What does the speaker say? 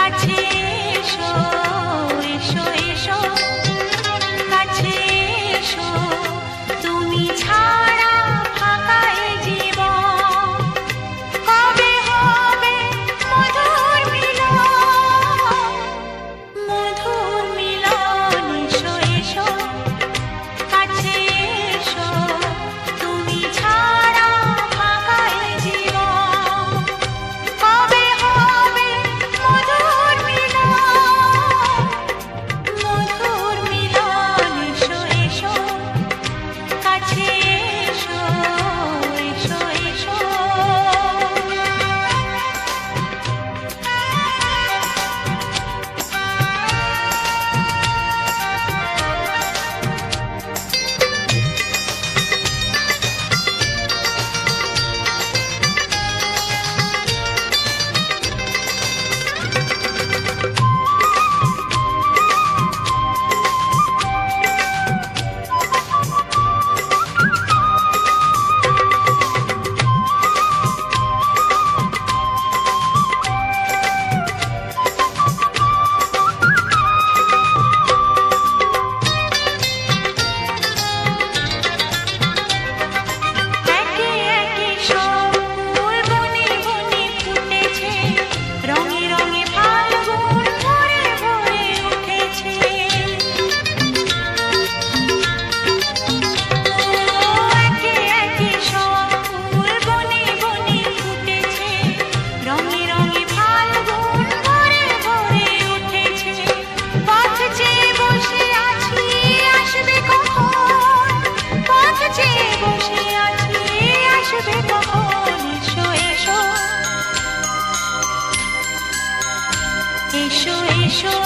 কাছে এসো, এসো এসো, কাছে এসো, তুমি ছাড়া ফাঁকা এ জীবন। কবে হবে মধুর মিলন, মধুর মিলন। এসো এসো, কাছে এসো, তুমি ছাড়া ফাঁকা এ জীবন। কবে হবে মধুর মিলন, মধুর মিলন। এসো এসো, কাছে এসো, এসো এসো। একে একে সব ফুল বনে বনে ফুটেছে, রঙে রঙে ফাল্গুন ভরে ভরে উঠেছে। একে একে সব ফুল বনে বনে ফুটেছে, রঙে রঙে ফাল্গুন ভরে ভরে উঠেছে। পথ চেয়ে বসে আছি, আসবে কখন? পথ চেয়ে বসে আছি, আসবে কখন? এসো এসো, এসো এসো,